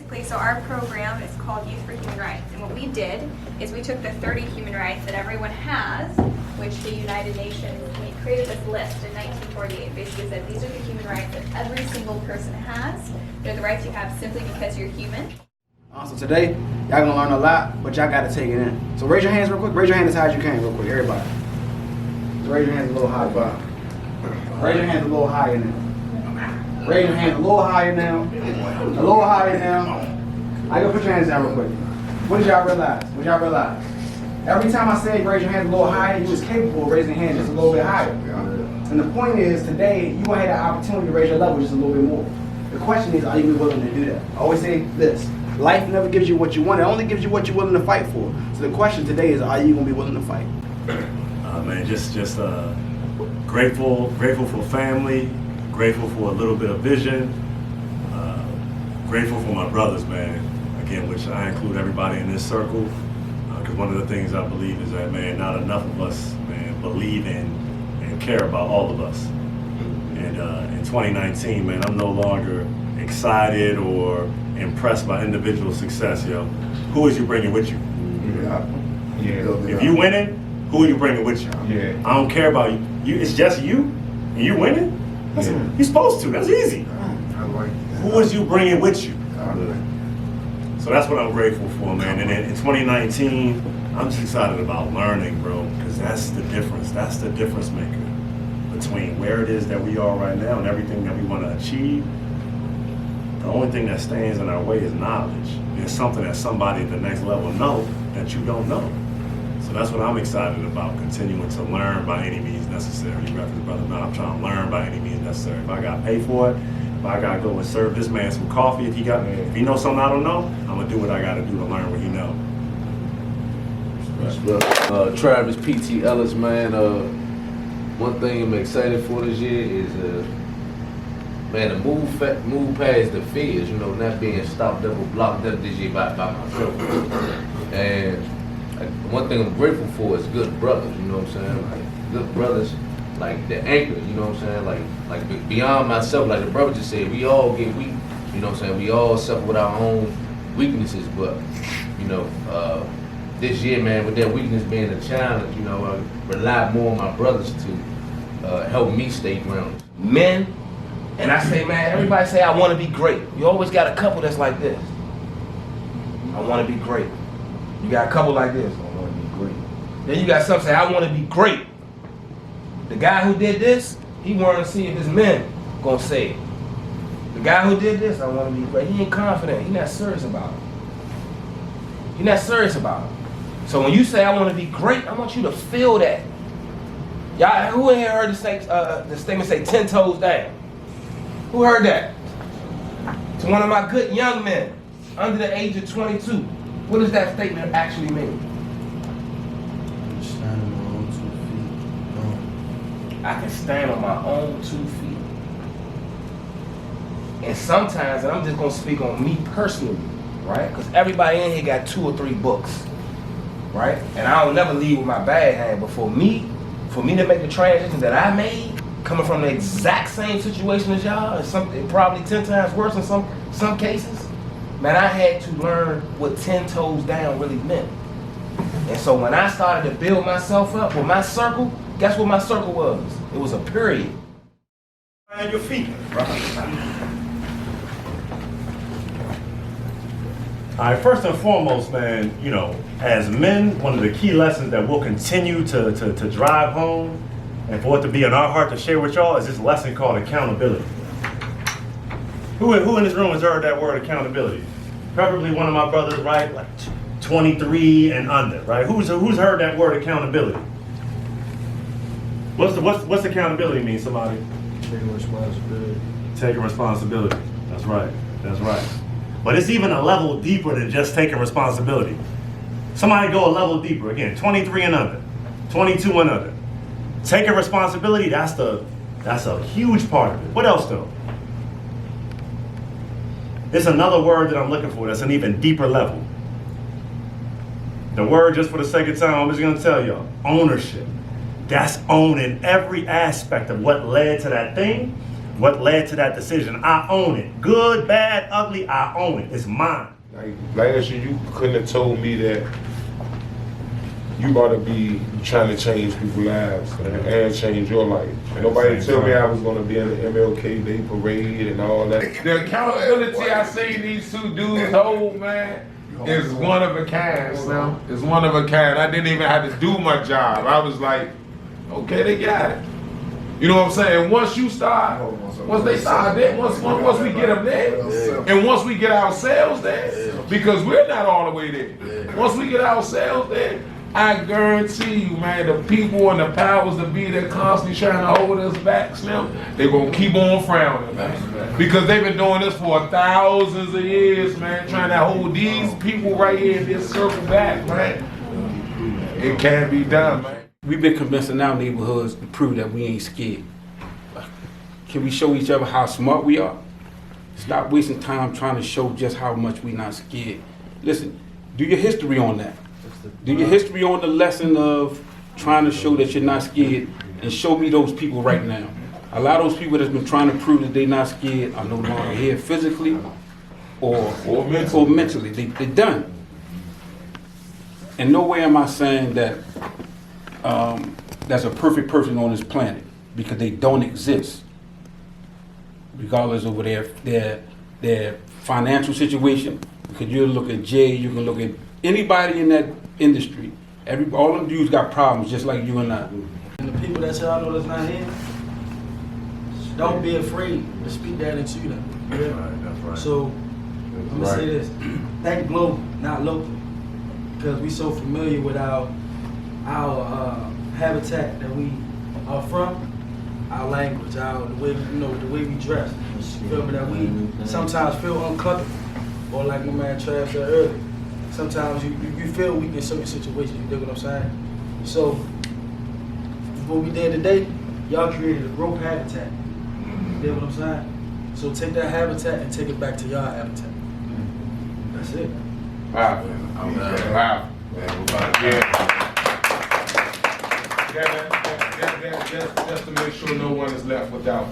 basically, so our program is called Youth for Human Rights, and what we did is we took the 30 human rights that everyone has, which the United Nations, we created this list in 1948, basically said these are the human rights that every single person has. They're the rights you have simply because you're human. So today, y'all gonna learn a lot, but y'all gotta take it in. So raise your hands real quick. Raise your hand as high as you can real quick, everybody. Just raise your hands a little higher. Raise your hands a little higher now. Raise your hands a little higher now. A little higher now. I go put your hands down real quick. What did y'all realize? What y'all realize? Every time I said raise your hands a little higher, you was capable of raising your hand just a little bit higher. And the point is, today, you gonna have the opportunity to raise your level just a little bit more. The question is, are you willing to do that? I always say this, life never gives you what you want, it only gives you what you're willing to fight for. So the question today is, are you gonna be willing to fight? Man, just grateful for family, grateful for a little bit of vision, grateful for my brothers, man, again, which I include everybody in this circle, because one of the things I believe is that, man, not enough of us, man, believe in and care about all of us. And in 2019, man, I'm no longer excited or impressed by individual success, yo. Who is you bringing with you? If you winning, who are you bringing with you? I don't care about you. It's just you, and you winning? You're supposed to. That's easy. Who is you bringing with you? So that's what I'm grateful for, man. And in 2019, I'm just excited about learning, bro, because that's the difference. That's the difference maker between where it is that we are right now and everything that we want to achieve. The only thing that stands in our way is knowledge. There's something that somebody at the next level know that you don't know. So that's what I'm excited about, continuing to learn by any means necessary. You got this brother, man, I'm trying to learn by any means necessary. If I got to pay for it, if I got to go and serve this man some coffee, if he knows something I don't know, I'm going to do what I got to do to learn what he knows. Travis P.T. Ellis, man, one thing I'm excited for this year is, man, to move past the fears, you know, not being stopped up or blocked up this year by myself. And one thing I'm grateful for is good brothers, you know what I'm saying? Like, good brothers, like the anchor, you know what I'm saying? Like beyond myself, like the brother just said, we all get weak, you know what I'm saying? We all suffer with our own weaknesses, but, you know, this year, man, with that weakness being a challenge, you know, I rely more on my brothers to help me stay grounded. Men, and I say, man, everybody say, I want to be great. You always got a couple that's like this. I want to be great. You got a couple like this, I want to be great. Then you got some say, I want to be great. The guy who did this, he wanted to see if his men gonna say it. The guy who did this, I want to be great. He ain't confident. He not serious about it. He not serious about it. So when you say I want to be great, I want you to feel that. Y'all, who in here heard the statement say 10 toes down? Who heard that? To one of my good young men under the age of 22. What does that statement actually mean? Stand on my own 2 feet. I can stand on my own 2 feet. And sometimes, and I'm just gonna speak on me personally, right? Because everybody in here got 2 or 3 books, right? And I don't never leave with my bad hand, but for me to make the transition that I made, coming from the exact same situation as y'all, and probably 10 times worse in some cases, man, I had to learn what 10 toes down really meant. And so when I started to build myself up with my circle, guess what my circle was? It was a period. Find your feet. All right, first and foremost, man, you know, as men, one of the key lessons that we'll continue to drive home and for it to be in our heart to share with y'all is this lesson called accountability. Who in this room has heard that word accountability? Preferably one of my brothers, right? Like 23 and under, right? Who's heard that word accountability? What's accountability mean, somebody? Taking responsibility. Taking responsibility. That's right. That's right. But it's even a level deeper than just taking responsibility. Somebody go a level deeper. Again, 23 and under, 22 and under. Taking responsibility, that's a huge part of it. What else though? There's another word that I'm looking for that's an even deeper level. The word, just for the sake of time, I'm just gonna tell y'all, ownership. That's owning every aspect of what led to that thing, what led to that decision. I own it. Good, bad, ugly, I own it. It's mine. Like last year, you couldn't have told me that you about to be trying to change people's lives and change your life. Nobody tell me I was going to be in the MLK Day parade and all that. The accountability I see these two dudes hold, man, is one of a kind, Slim. It's one of a kind. I didn't even have to do my job. I was like, okay, they got it. You know what I'm saying? Once you start, once they start there, once we get them there, and once we get ourselves there, because we're not all the way there. Once we get ourselves there, I guarantee you, man, the people and the powers that be that constantly trying to hold us back, Slim, they're gonna keep on frowning, man. Because they've been doing this for thousands of years, man, trying to hold these people right here in this circle back, man. It can't be done, man. We've been convincing our neighborhoods to prove that we ain't scared. Can we show each other how smart we are? Stop wasting time trying to show just how much we're not scared. Listen, do your history on that. Do your history on the lesson of trying to show that you're not scared, and show me those people right now. A lot of those people that's been trying to prove that they're not scared are no longer here physically or mentally. They're done. And no way am I saying that there's a perfect person on this planet, because they don't exist. Regardless of their financial situation, because you look at Jay, you can look at anybody in that industry. All them dudes got problems just like you and I. And the people that y'all know that's not here, don't be afraid to speak that into them. Yeah? That's right. So, I'm gonna say this. Think global, not local. Because we so familiar with our habitat that we are from, our language, the way the way we dress. You feel me? That we sometimes feel uncomfortable, or like my man Trav said earlier. Sometimes you feel weak in certain situations. You dig what I'm saying? So what we did today, y'all created a growth habitat. You dig what I'm saying? So take that habitat and take it back to y'all habitat. That's it. Wow. Wow. Just to make sure no one is left without.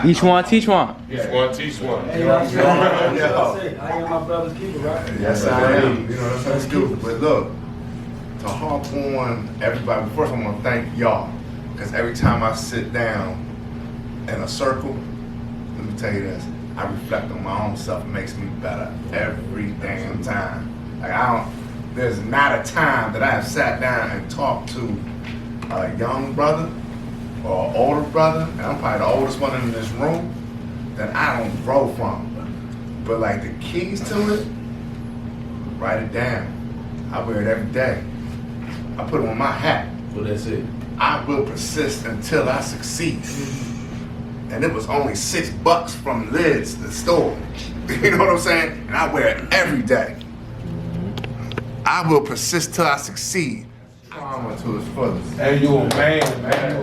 Each one, teach one. Each one, teach one. Hey, I am my brother's keeper, right? Yes, I am. You know, that's stupid. But look, to harp on everybody, first I want to thank y'all. Because every time I sit down in a circle, let me tell you this, I reflect on my own self. It makes me better every damn time. Like there's not a time that I have sat down and talked to a young brother or an older brother, and I'm probably the oldest one in this room, that I don't grow from. But like the keys to it, write it down. I wear it every day. I put it on my hat. Well, that's it. I will persist until I succeed. And it was only $6 from Lids, the store. You know what I'm saying? And I wear it every day. I will persist till I succeed. Karma to its fullest. And you a man, man.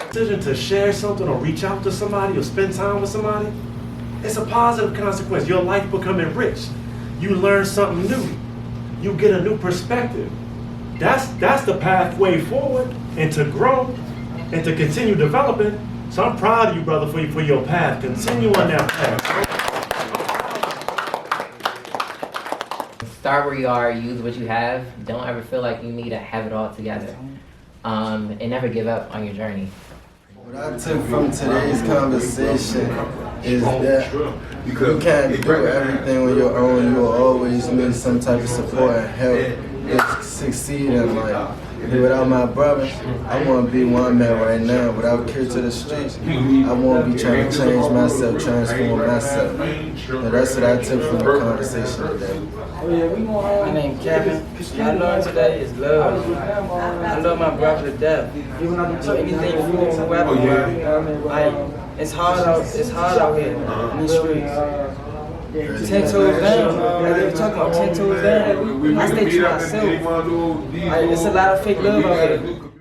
Decision to share something or reach out to somebody or spend time with somebody, it's a positive consequence. Your life becoming rich. You learn something new. You get a new perspective. That's the pathway forward and to grow and to continue developing. So I'm proud of you, brother, for your path. Continue on that path. Start where you are, use what you have. Don't ever feel like you need to have it all together. And never give up on your journey. What I took from today's conversation is that you can't do everything on your own. You will always need some type of support and help to succeed in life. Without my brother, I want to be one man right now. Without Kid to the Streets, I want to be trying to change myself, transform myself. And that's what I took from the conversation today. My name is Kevin. What I learned today is love. I love my brother to death. So anything for whoever, it's hard out here in these streets. 10 toes down, like they were talking about 10 toes down. I stay to myself. Like, it's a lot of fake love out here.